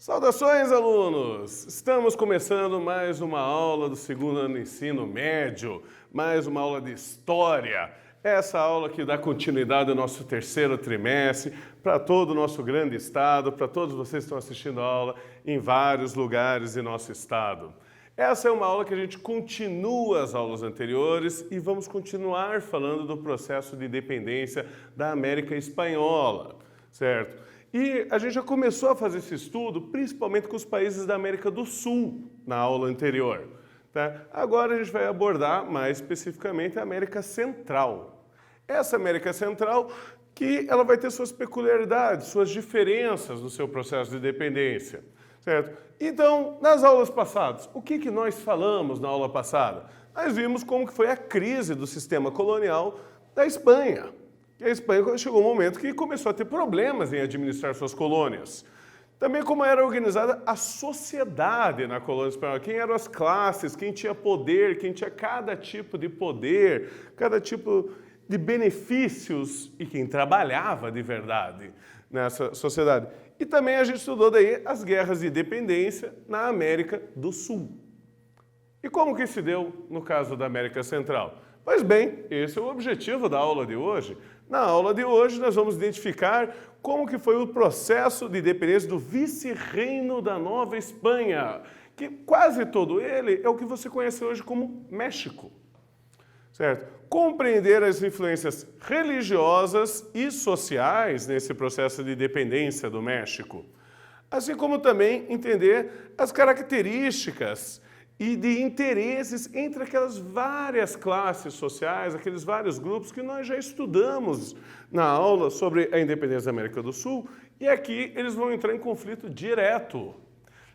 Saudações, alunos! Estamos começando mais uma aula do segundo ano do ensino médio, mais uma aula de História. Essa aula que dá continuidade ao nosso terceiro trimestre, para todo o nosso grande estado, para todos vocês que estão assistindo a aula em vários lugares de nosso estado. Essa é uma aula que a gente continua as aulas anteriores e vamos continuar falando do processo de independência da América Espanhola, certo? E a gente já começou a fazer esse estudo, principalmente com os países da América do Sul, na aula anterior. Tá? Agora a gente vai abordar mais especificamente a América Central. Essa América Central que ela vai ter suas peculiaridades, suas diferenças no seu processo de independência. Certo? Então, nas aulas passadas, o que nós falamos na aula passada? Nós vimos como que foi a crise do sistema colonial da Espanha. E a Espanha chegou um momento que começou a ter problemas em administrar suas colônias. Também como era organizada a sociedade na colônia espanhola, quem eram as classes, quem tinha poder, quem tinha cada tipo de poder, cada tipo de benefícios e quem trabalhava de verdade nessa sociedade. E também a gente estudou daí as guerras de independência na América do Sul. E como que se deu no caso da América Central? Pois bem, esse é o objetivo da aula de hoje. Na aula de hoje nós vamos identificar como que foi o processo de independência do vice-reino da Nova Espanha, que quase todo ele é o que você conhece hoje como México. Certo? Compreender as influências religiosas e sociais nesse processo de independência do México, assim como também entender as características e de interesses entre aquelas várias classes sociais, aqueles vários grupos que nós já estudamos na aula sobre a independência da América do Sul, e aqui eles vão entrar em conflito direto.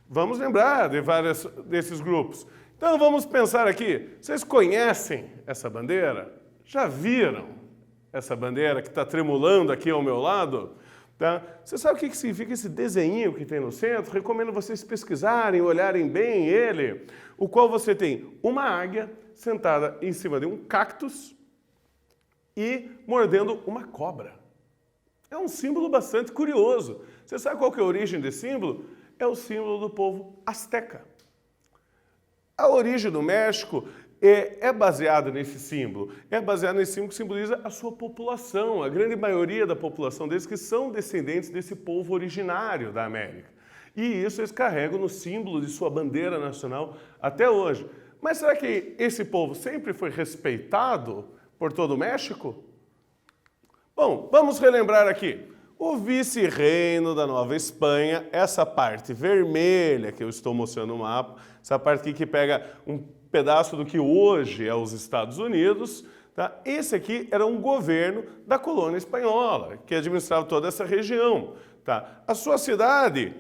Vamos lembrar de vários desses grupos. Então vamos pensar aqui, vocês conhecem essa bandeira? Já viram essa bandeira que está tremulando aqui ao meu lado? Tá? Você sabe o que significa esse desenho que tem no centro? Recomendo vocês pesquisarem, olharem bem ele, o qual você tem uma águia sentada em cima de um cactus e mordendo uma cobra. É um símbolo bastante curioso. Você sabe qual que é a origem desse símbolo? É o símbolo do povo azteca. A origem do México é baseada nesse símbolo. É baseada nesse símbolo que simboliza a sua população, a grande maioria da população deles que são descendentes desse povo originário da América. E isso eles carregam no símbolo de sua bandeira nacional até hoje. Mas será que esse povo sempre foi respeitado por todo o México? Bom, vamos relembrar aqui. O vice-reino da Nova Espanha, essa parte vermelha que eu estou mostrando no mapa, essa parte aqui que pega um pedaço do que hoje é os Estados Unidos, tá? Esse aqui era um governo da colônia espanhola, que administrava toda essa região. Tá? A sua cidade,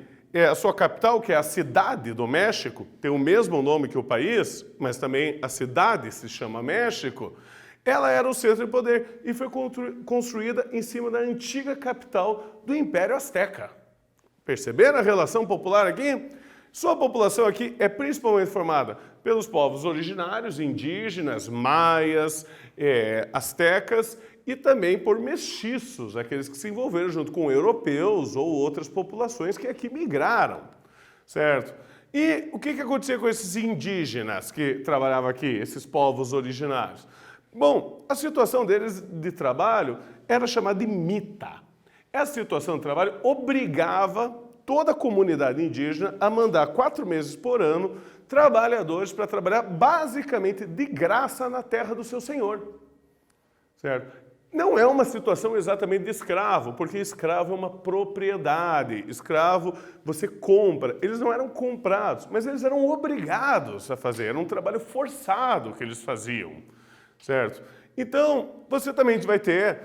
a sua capital, que é a Cidade do México, tem o mesmo nome que o país, mas também a cidade se chama México, ela era o centro de poder e foi construída em cima da antiga capital do Império Azteca. Perceberam a relação popular aqui? Sua população aqui é principalmente formada pelos povos originários, indígenas, maias, astecas e também por mestiços, aqueles que se envolveram junto com europeus ou outras populações que aqui migraram, certo? E o que acontecia com esses indígenas que trabalhavam aqui, esses povos originários? Bom, a situação deles de trabalho era chamada de mita. Essa situação de trabalho obrigava toda a comunidade indígena a mandar 4 meses por ano trabalhadores para trabalhar basicamente de graça na terra do seu senhor. Certo? Não é uma situação exatamente de escravo, porque escravo é uma propriedade. Escravo você compra. Eles não eram comprados, mas eles eram obrigados a fazer. Era um trabalho forçado que eles faziam. Certo? Então, você também vai ter,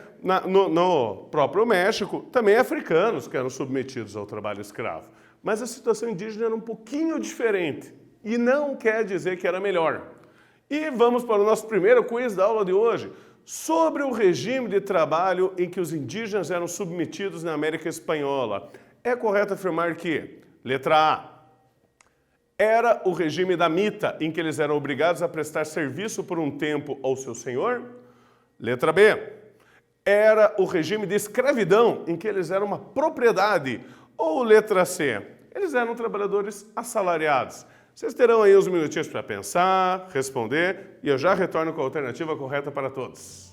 no próprio México, também africanos que eram submetidos ao trabalho escravo. Mas a situação indígena era um pouquinho diferente e não quer dizer que era melhor. E vamos para o nosso primeiro quiz da aula de hoje, sobre o regime de trabalho em que os indígenas eram submetidos na América Espanhola. É correto afirmar que, letra A, era o regime da mita, em que eles eram obrigados a prestar serviço por um tempo ao seu senhor? Letra B. Era o regime de escravidão, em que eles eram uma propriedade? Ou letra C. Eles eram trabalhadores assalariados. Vocês terão aí uns minutinhos para pensar, responder, e eu já retorno com a alternativa correta para todos.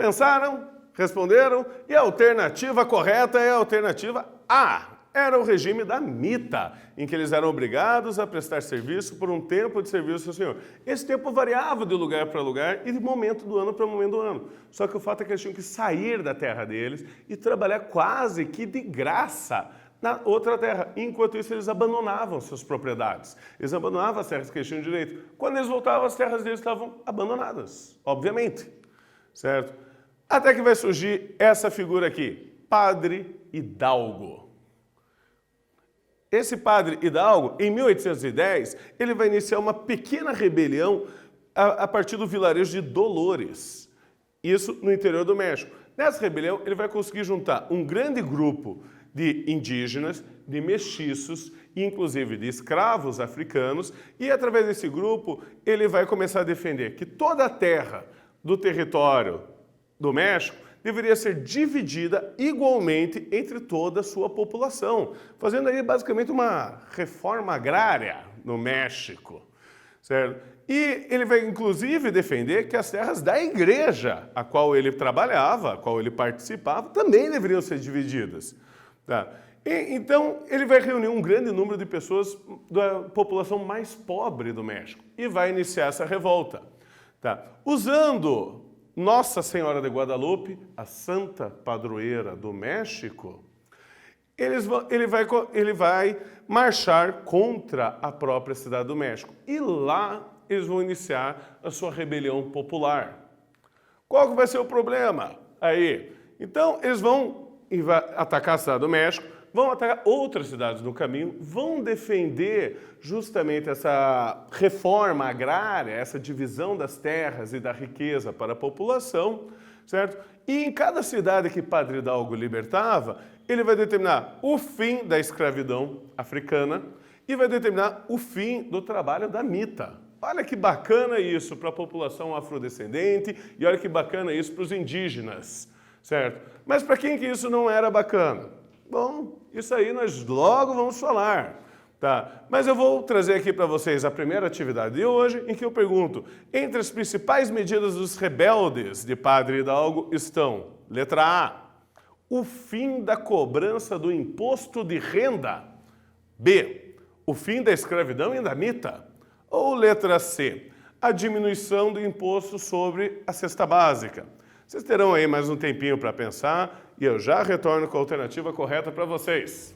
Pensaram? Responderam? E a alternativa correta é a alternativa A. Era o regime da mita, em que eles eram obrigados a prestar serviço por um tempo de serviço ao Senhor. Esse tempo variava de lugar para lugar e de momento do ano para momento do ano. Só que o fato é que eles tinham que sair da terra deles e trabalhar quase que de graça na outra terra. Enquanto isso, eles abandonavam suas propriedades. Eles abandonavam as terras que eles tinham direito. Quando eles voltavam, as terras deles estavam abandonadas, obviamente. Certo? Até que vai surgir essa figura aqui, Padre Hidalgo. Esse Padre Hidalgo, em 1810, ele vai iniciar uma pequena rebelião a partir do vilarejo de Dolores. Isso no interior do México. Nessa rebelião, ele vai conseguir juntar um grande grupo de indígenas, de mestiços, inclusive de escravos africanos, e através desse grupo ele vai começar a defender que toda a terra do território do México deveria ser dividida igualmente entre toda a sua população, fazendo aí basicamente uma reforma agrária no México, certo? E ele vai inclusive defender que as terras da igreja a qual ele trabalhava, a qual ele participava, também deveriam ser divididas. Tá? Então, ele vai reunir um grande número de pessoas da população mais pobre do México e vai iniciar essa revolta. Tá? Usando Nossa Senhora de Guadalupe, a santa padroeira do México, ele vai marchar contra a própria cidade do México. E lá eles vão iniciar a sua rebelião popular. Qual que vai ser o problema? Aí, então, eles vão atacar a cidade do México, vão atacar outras cidades no caminho, vão defender justamente essa reforma agrária, essa divisão das terras e da riqueza para a população, certo? E em cada cidade que Padre Hidalgo libertava, ele vai determinar o fim da escravidão africana e vai determinar o fim do trabalho da mita. Olha que bacana isso para a população afrodescendente e olha que bacana isso para os indígenas, certo? Mas para quem que isso não era bacana? Bom, isso aí nós logo vamos falar, tá? Mas eu vou trazer aqui para vocês a primeira atividade de hoje, em que eu pergunto, entre as principais medidas dos rebeldes de Padre Hidalgo estão, letra A, o fim da cobrança do imposto de renda, B, o fim da escravidão e da mita, ou letra C, a diminuição do imposto sobre a cesta básica. Vocês terão aí mais um tempinho para pensar e eu já retorno com a alternativa correta para vocês.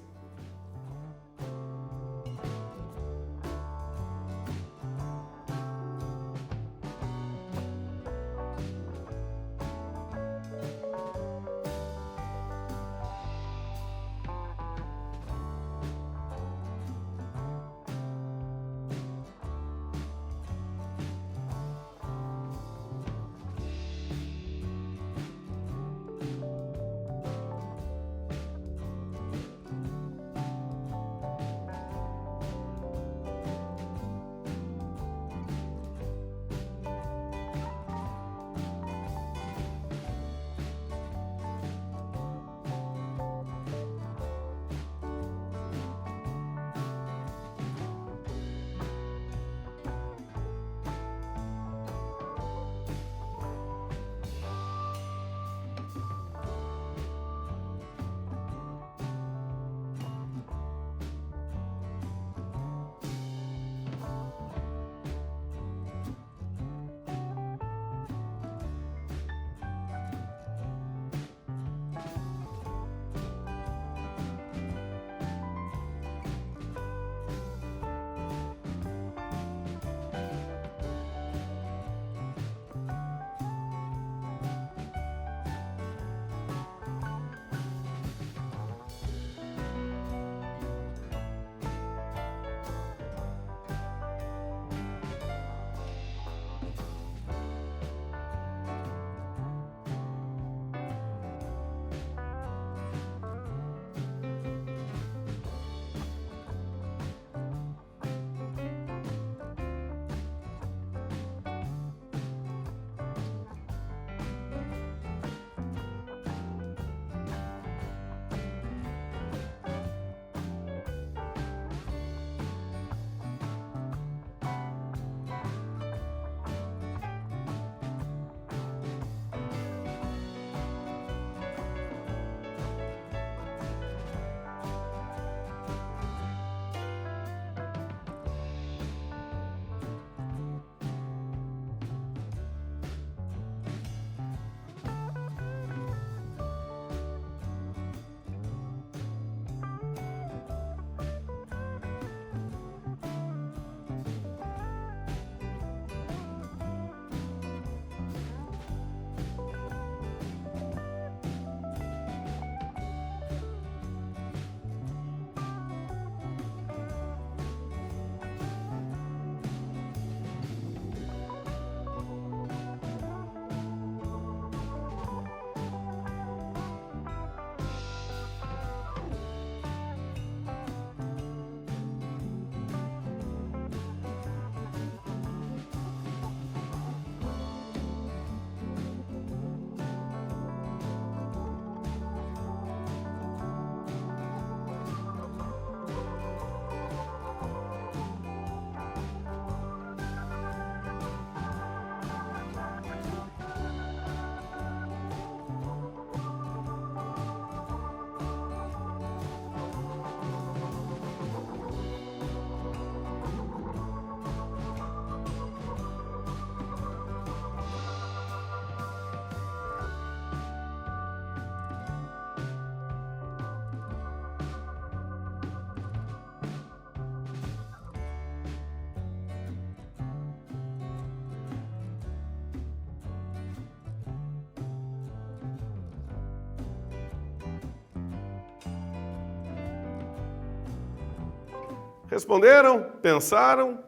Responderam? Pensaram?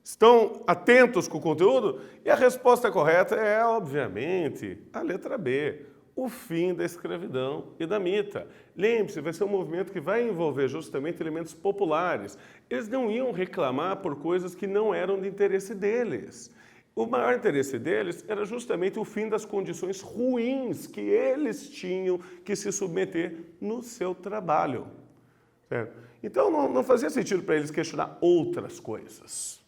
Estão atentos com o conteúdo? E a resposta correta é, obviamente, a letra B. O fim da escravidão e da mita. Lembre-se, vai ser um movimento que vai envolver justamente elementos populares. Eles não iam reclamar por coisas que não eram de interesse deles. O maior interesse deles era justamente o fim das condições ruins que eles tinham que se submeter no seu trabalho. Certo? Então não fazia sentido para eles questionar outras coisas.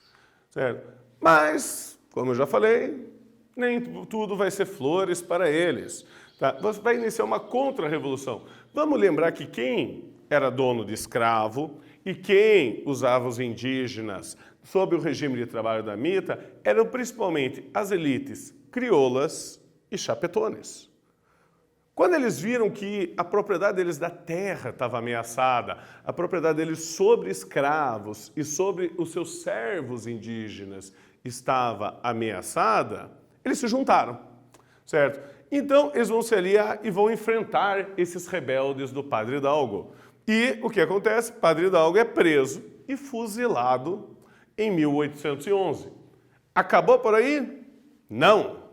Certo? Mas, como eu já falei, nem tudo vai ser flores para eles. Tá? Você vai iniciar uma contra-revolução. Vamos lembrar que quem era dono de escravo e quem usava os indígenas sob o regime de trabalho da mita eram principalmente as elites crioulas e chapetones. Quando eles viram que a propriedade deles da terra estava ameaçada, a propriedade deles sobre escravos e sobre os seus servos indígenas estava ameaçada, eles se juntaram, certo? Então, eles vão se aliar e vão enfrentar esses rebeldes do Padre Hidalgo. E o que acontece? Padre Hidalgo é preso e fuzilado em 1811. Acabou por aí? Não!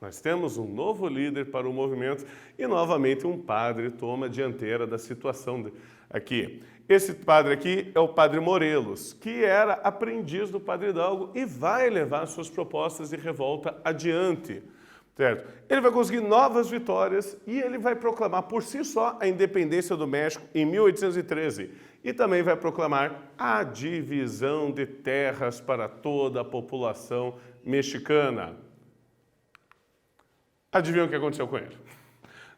Nós temos um novo líder para o movimento e, novamente, um padre toma a dianteira da situação aqui. Esse padre aqui é o Padre Morelos, que era aprendiz do Padre Hidalgo e vai levar suas propostas de revolta adiante. Certo? Ele vai conseguir novas vitórias e ele vai proclamar por si só a independência do México em 1813 e também vai proclamar a divisão de terras para toda a população mexicana. Adivinha o que aconteceu com ele?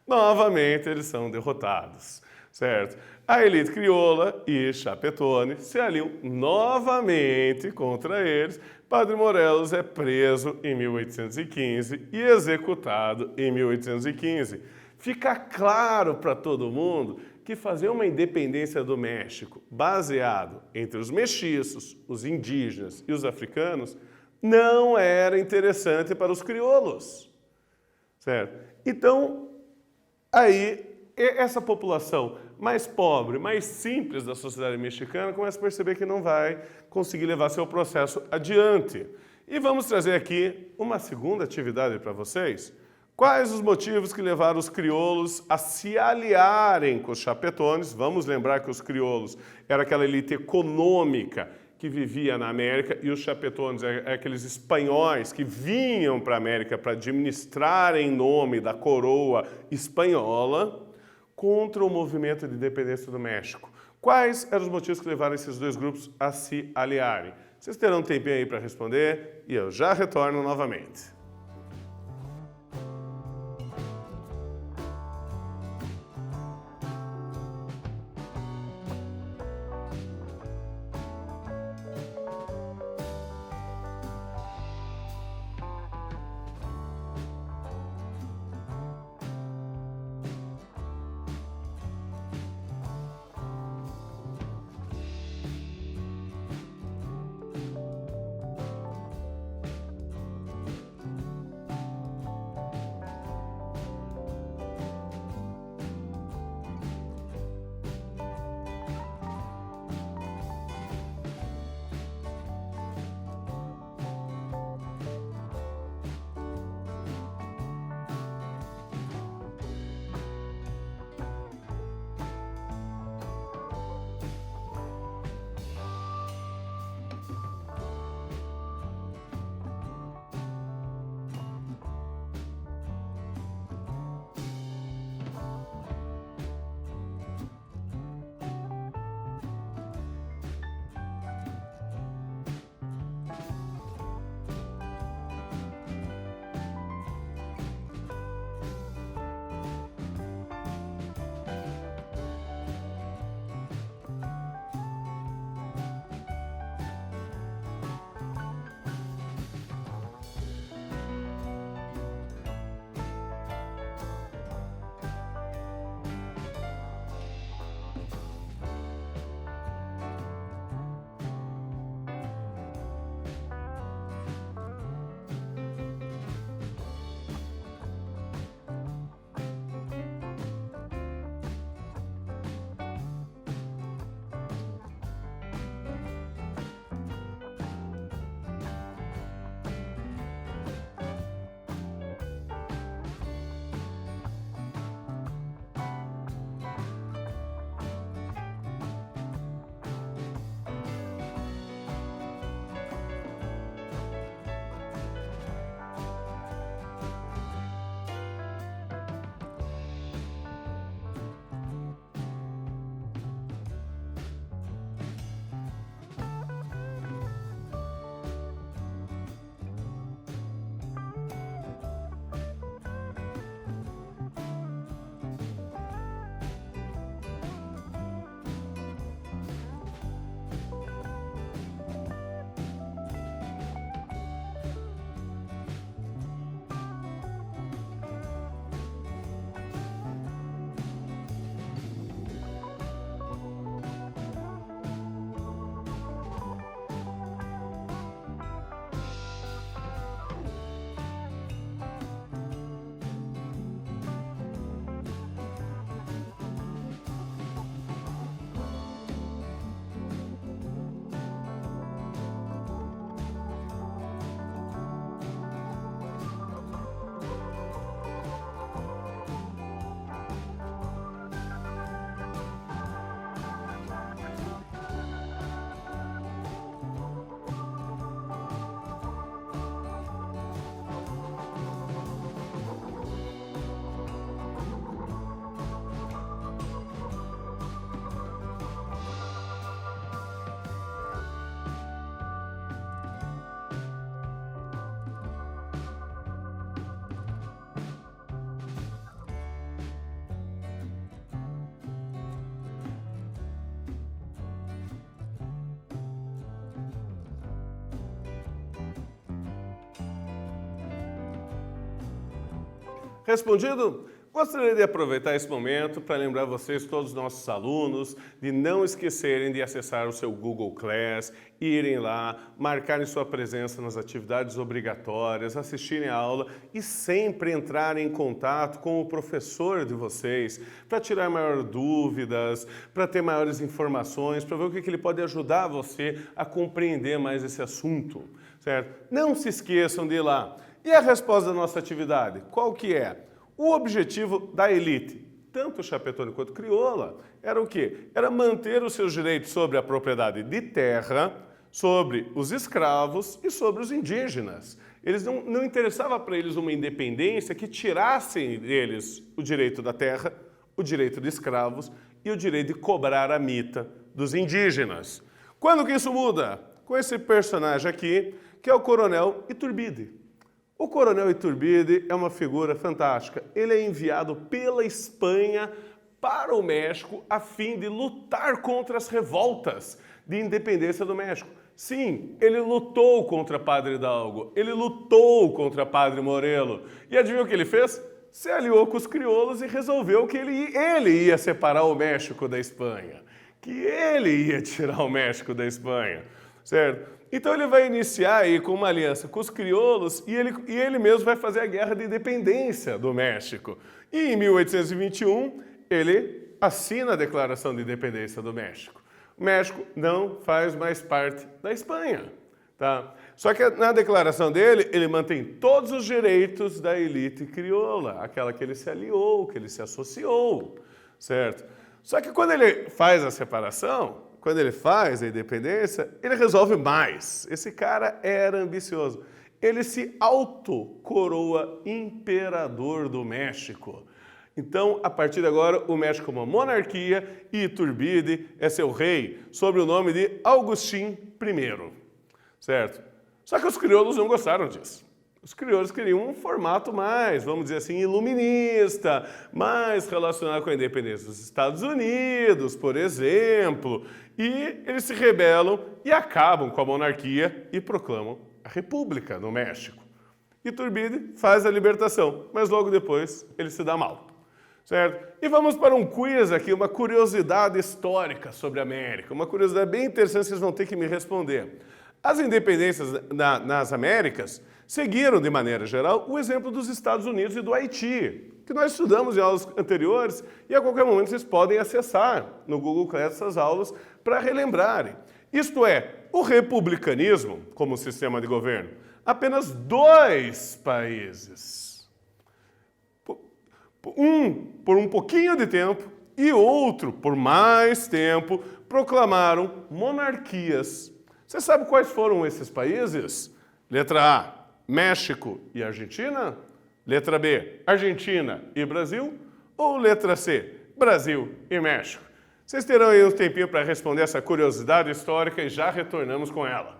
Novamente eles são derrotados, certo? A elite crioula e chapetone se aliam novamente contra eles. Padre Morelos é preso em 1815 e executado em 1815. Fica claro para todo mundo que fazer uma independência do México baseado entre os mestiços, os indígenas e os africanos não era interessante para os crioulos. Certo? Então, aí, essa população mais pobre, mais simples da sociedade mexicana começa a perceber que não vai conseguir levar seu processo adiante. E vamos trazer aqui uma segunda atividade para vocês. Quais os motivos que levaram os crioulos a se aliarem com os chapetones? Vamos lembrar que os crioulos era aquela elite econômica que vivia na América e os chapetones é aqueles espanhóis que vinham para a América para administrar em nome da coroa espanhola contra o movimento de independência do México. Quais eram os motivos que levaram esses dois grupos a se aliarem? Vocês terão um tempinho aí para responder e eu já retorno novamente. Respondido? Gostaria de aproveitar esse momento para lembrar vocês, todos os nossos alunos, de não esquecerem de acessar o seu Google Class, irem lá, marcarem sua presença nas atividades obrigatórias, assistirem a aula e sempre entrarem em contato com o professor de vocês para tirar maiores dúvidas, para ter maiores informações, para ver o que ele pode ajudar você a compreender mais esse assunto, certo? Não se esqueçam de ir lá. E a resposta da nossa atividade, qual que é? O objetivo da elite, tanto chapetone quanto crioula, era o quê? Era manter os seus direitos sobre a propriedade de terra, sobre os escravos e sobre os indígenas. Eles não interessava para eles uma independência que tirassem deles o direito da terra, o direito de escravos e o direito de cobrar a mita dos indígenas. Quando que isso muda? Com esse personagem aqui, que é o Coronel Iturbide. O Coronel Iturbide é uma figura fantástica. Ele é enviado pela Espanha para o México a fim de lutar contra as revoltas de independência do México. Sim, ele lutou contra Padre Hidalgo, ele lutou contra Padre Morelos. E adivinha o que ele fez? Se aliou com os crioulos e resolveu que ele ia separar o México da Espanha, que ele ia tirar o México da Espanha, certo? Então ele vai iniciar aí com uma aliança com os crioulos e ele mesmo vai fazer a guerra de independência do México. E em 1821 ele assina a Declaração de Independência do México. O México não faz mais parte da Espanha, tá? Só que na declaração dele, ele mantém todos os direitos da elite crioula, aquela que ele se aliou, que ele se associou, certo? Só que quando ele faz a separação, quando ele faz a independência, ele resolve mais. Esse cara era ambicioso. Ele se autocoroa imperador do México. Então, a partir de agora, o México é uma monarquia e Iturbide é seu rei, sob o nome de Agustín I, certo? Só que os crioulos não gostaram disso. Os crioulos queriam um formato mais, vamos dizer assim, iluminista, mais relacionado com a independência dos Estados Unidos, por exemplo. E eles se rebelam e acabam com a monarquia e proclamam a República no México. Iturbide faz a libertação, mas logo depois ele se dá mal, certo? E vamos para um quiz aqui, uma curiosidade histórica sobre a América, uma curiosidade bem interessante, vocês vão ter que me responder. As independências nas Américas seguiram, de maneira geral, o exemplo dos Estados Unidos e do Haiti, que nós estudamos em aulas anteriores e a qualquer momento vocês podem acessar no Google Class essas aulas para relembrarem. Isto é, o republicanismo como sistema de governo, apenas 2 países, um por um pouquinho de tempo e outro por mais tempo, proclamaram monarquias. Você sabe quais foram esses países? Letra A, México e Argentina? Letra B, Argentina e Brasil? Ou letra C, Brasil e México? Vocês terão aí um tempinho para responder essa curiosidade histórica e já retornamos com ela.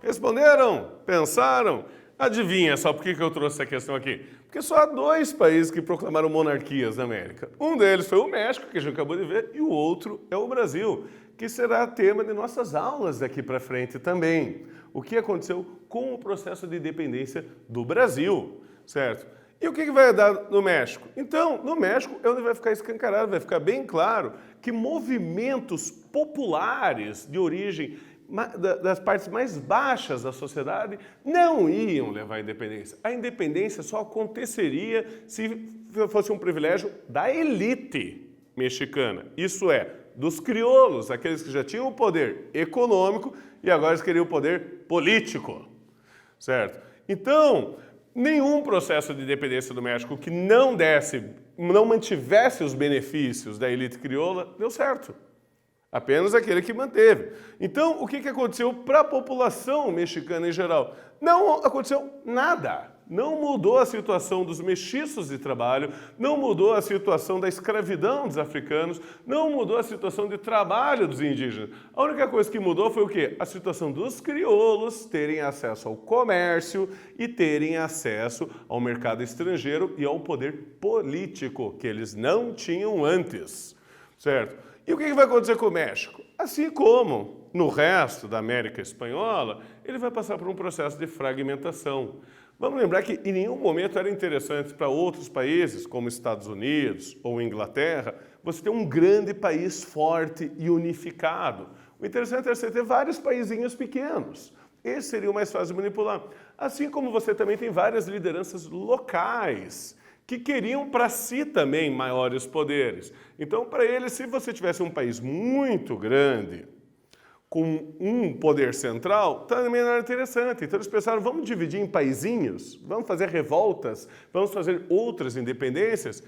Responderam? Pensaram? Adivinha só por que eu trouxe essa questão aqui? Porque só há 2 países que proclamaram monarquias na América. Um deles foi o México, que a gente acabou de ver, e o outro é o Brasil, que será tema de nossas aulas daqui para frente também. O que aconteceu com o processo de independência do Brasil, certo? E o que vai dar no México? Então, no México é onde vai ficar escancarado, vai ficar bem claro que movimentos populares de origem das partes mais baixas da sociedade não iam levar à independência. A independência só aconteceria se fosse um privilégio da elite mexicana. Isso é, dos crioulos, aqueles que já tinham o poder econômico e agora eles queriam o poder político, certo? Então, nenhum processo de independência do México que não mantivesse os benefícios da elite crioula deu certo. Apenas aquele que manteve. Então, o que aconteceu para a população mexicana em geral? Não aconteceu nada. Não mudou a situação dos mestiços de trabalho, não mudou a situação da escravidão dos africanos, não mudou a situação de trabalho dos indígenas. A única coisa que mudou foi o quê? A situação dos crioulos terem acesso ao comércio e terem acesso ao mercado estrangeiro e ao poder político, que eles não tinham antes, certo? E o que vai acontecer com o México? Assim como no resto da América Espanhola, ele vai passar por um processo de fragmentação. Vamos lembrar que em nenhum momento era interessante para outros países, como Estados Unidos ou Inglaterra, você ter um grande país forte e unificado. O interessante é você ter vários paizinhos pequenos. Esse seria o mais fácil de manipular. Assim como você também tem várias lideranças locais que queriam para si também maiores poderes. Então, para eles, se você tivesse um país muito grande, com um poder central, também não era interessante. Então eles pensaram, vamos dividir em paizinhos, vamos fazer revoltas, vamos fazer outras independências.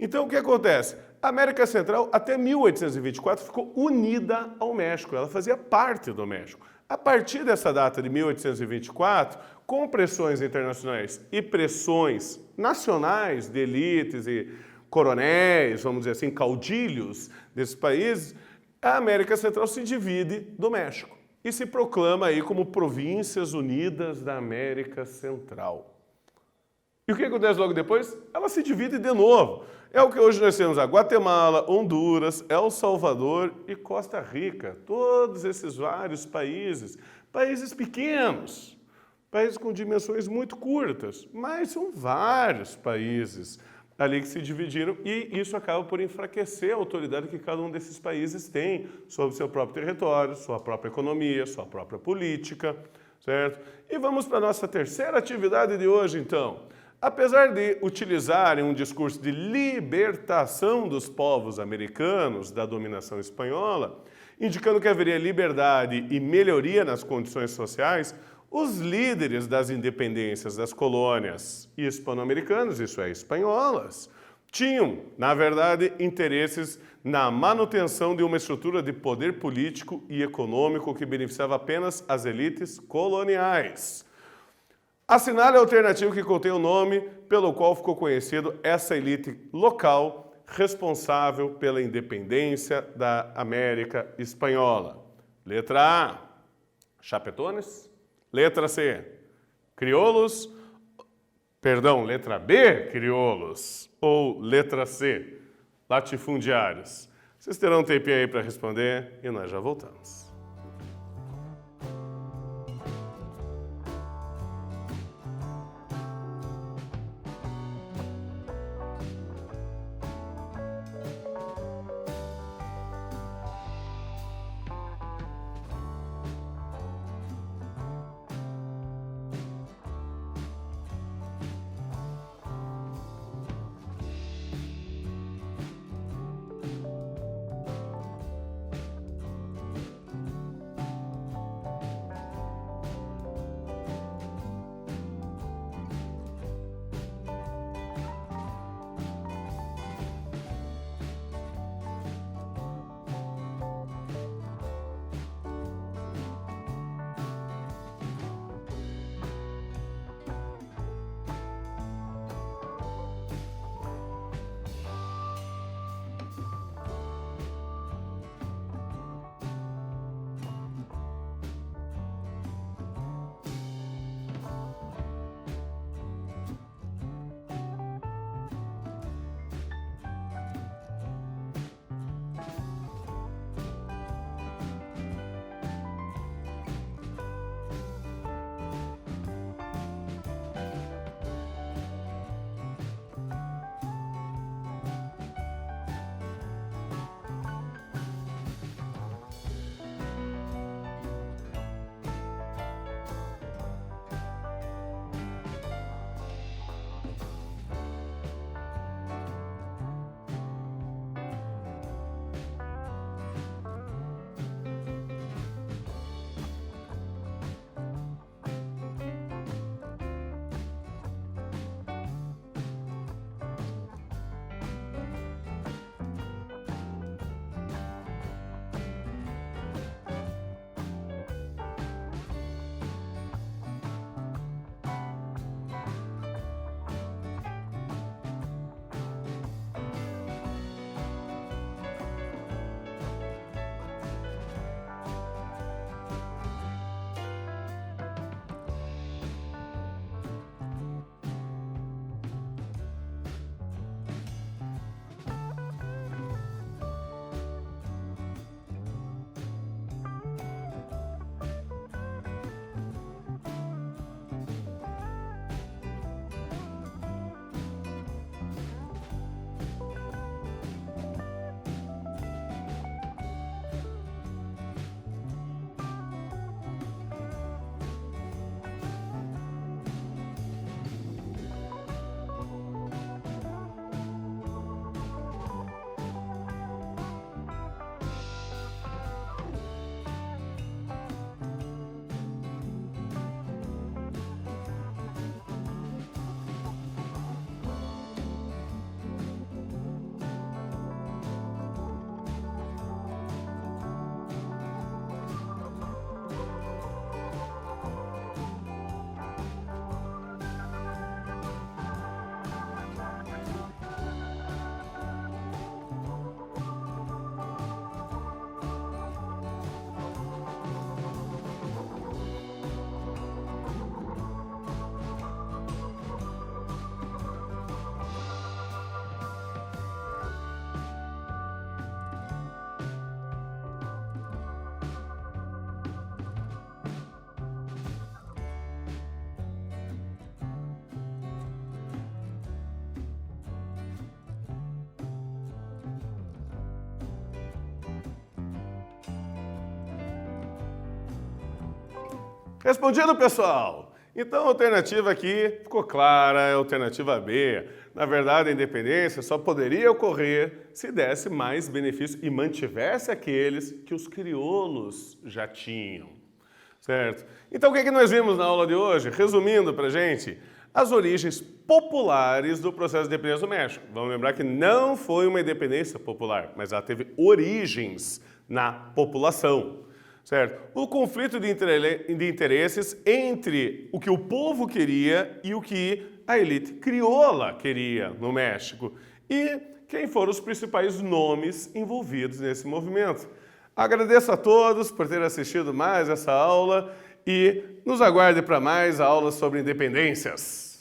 Então o que acontece? A América Central, até 1824, ficou unida ao México, ela fazia parte do México. A partir dessa data de 1824, com pressões internacionais e pressões nacionais de elites e coronéis, vamos dizer assim, caudilhos desses países, a América Central se divide do México e se proclama aí como Províncias Unidas da América Central. E o que acontece logo depois? Ela se divide de novo. É o que hoje nós temos a Guatemala, Honduras, El Salvador e Costa Rica. Todos esses vários países, países pequenos, países com dimensões muito curtas, mas são vários países ali que se dividiram e isso acaba por enfraquecer a autoridade que cada um desses países tem sobre seu próprio território, sua própria economia, sua própria política, certo? E vamos para a nossa terceira atividade de hoje, então. Apesar de utilizarem um discurso de libertação dos povos americanos da dominação espanhola, indicando que haveria liberdade e melhoria nas condições sociais, os líderes das independências das colônias hispano-americanas, isso é, espanholas, tinham, na verdade, interesses na manutenção de uma estrutura de poder político e econômico que beneficiava apenas as elites coloniais. Assinale a alternativa que contém o nome pelo qual ficou conhecido essa elite local responsável pela independência da América Espanhola. Letra A, chapetones. Letra C, crioulos. Perdão, letra B, crioulos. Ou letra C, latifundiários. Vocês terão um tempinho aí para responder e nós já voltamos. Respondido, pessoal! Então a alternativa aqui ficou clara, é a alternativa B. Na verdade, a independência só poderia ocorrer se desse mais benefícios e mantivesse aqueles que os crioulos já tinham. Certo? Então o que nós vimos na aula de hoje? Resumindo pra gente, as origens populares do processo de independência do México. Vamos lembrar que não foi uma independência popular, mas ela teve origens na população. Certo? O conflito de interesses entre o que o povo queria e o que a elite crioula queria no México. E quem foram os principais nomes envolvidos nesse movimento. Agradeço a todos por terem assistido mais essa aula e nos aguarde para mais aulas sobre independências.